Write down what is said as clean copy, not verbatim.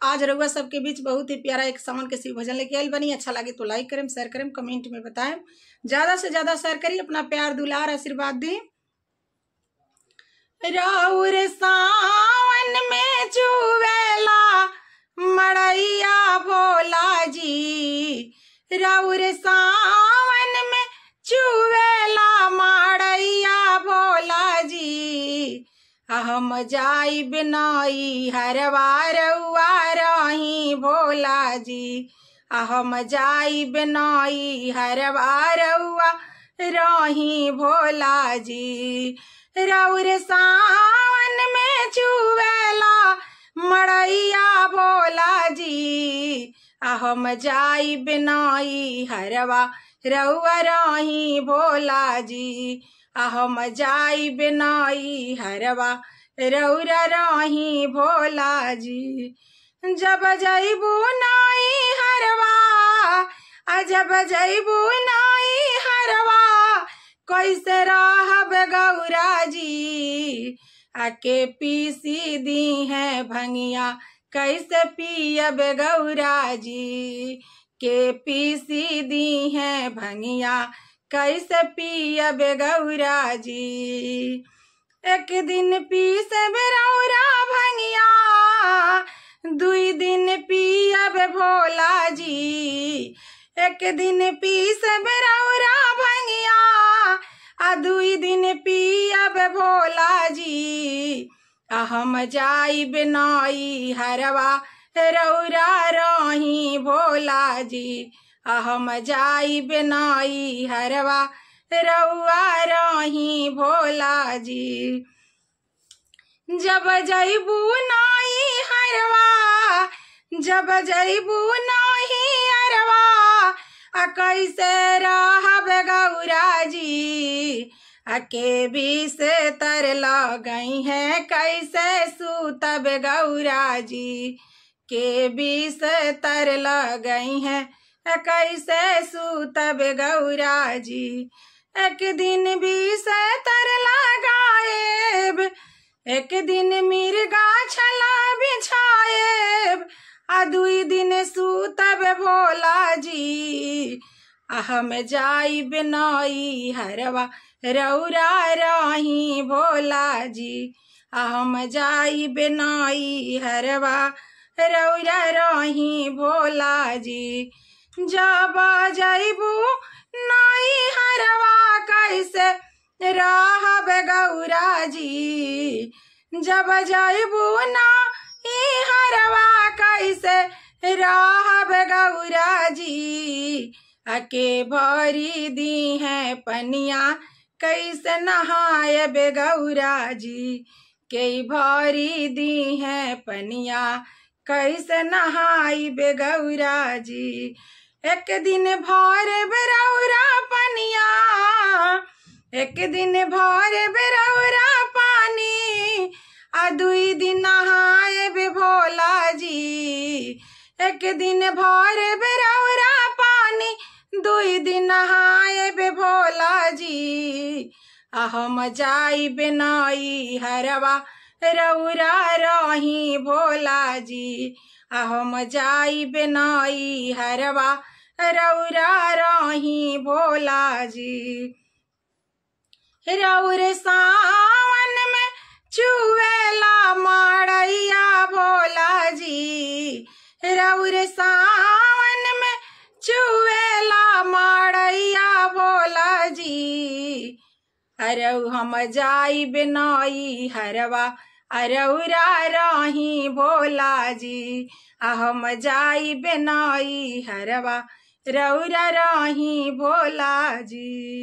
आज रउआ सबके बीच बहुत ही प्यारा एक सावन के शिव भजन लेके आइल बनी। अच्छा लगे तो लाइक करें, शेयर करें, कमेंट में बताएं, ज्यादा से ज्यादा शेयर करिए, अपना प्यार दुलार आशीर्वाद दी। राउर सावन में चुवेला मड़ैया भोला जी, राउर सावन में चुवेला मड़ैया भोला जी। हम जाई बिनाई हरवा रउआ रही भोला जी, हम जाई बिनाई हरवा रउआ रही भोला जी। राउर सावन में चुवेला मड़ैया भोला जी, हम जाई बिनाई हरवा रउआ रही भोला जी, हम जाई बिनाई हरवा रउरा रही भोला जी। जब जइबू नाई हरवा, जब जइबू नाई हरवा, कैसे रहब गौरा जी। आके पीसी दी है भंगिया, कैसे पियब गौरा जी। के पीसी दी है भंगिया, कैसे पियब गौरा जी। एक दिन पीसब रौरा भंगिया, दुई दिन पियब भोला जी। एक दिन पीसब रौरा भंगिया, दुई दिन पियब भोला जी। हम जाई बिनाई हरवा रउरा रही भोला जी, हम जाई बिनाई हरवा रउआ रही भोला जी। जब जइबू नाई हरवा, जब जइबू नाई हरवा, कैसे रहब गौरा जी। के बीस तर लगई है, कैसे सूतब गौरा जी। के बीस तर लगई है, कैसे सूतब गौरा जी। एक दिन बीस तर लगाएब, एक दिन मिर्गा छला बिछाएब, दुई दिन सूतब भोला जी। हम जाई बिनाई हरवा रउरा रही भोला जी, हम जाई बिनाई हरवा रउरा रही भोला जी। जब जइबू नाई हरवा, कैसे रहब गौरा जी। जब जइबू नाई हरवा, कैसे रहब गौरा जी। के भरी दी है पनिया, कैसे नहायब गौरा जी। के भरी दी है पनिया, कैसे नहाइब गौरा जी। एक दिन भरब रउरा पनिया, एक दिन भरब रउरा पानी, दुई दिन नहायब भोला जी। एक दिन भरब रउरा पानी, दुई दिन नहायब भोला जी। हम जाई बिनाई हरवा रउरा रही भोला जी, हम जाई बिनाई हरवा रउरा रही भोला जी। रउर सावन में चुवेला मड़ैया भोला जी, रउर सावन में चुवेला मड़ैया भोला जी। अरउ हम जाई बिनाई हरवा रउरा रही भोला जी, हम जाई बिनाई हरवा रउरा रही भोला जी।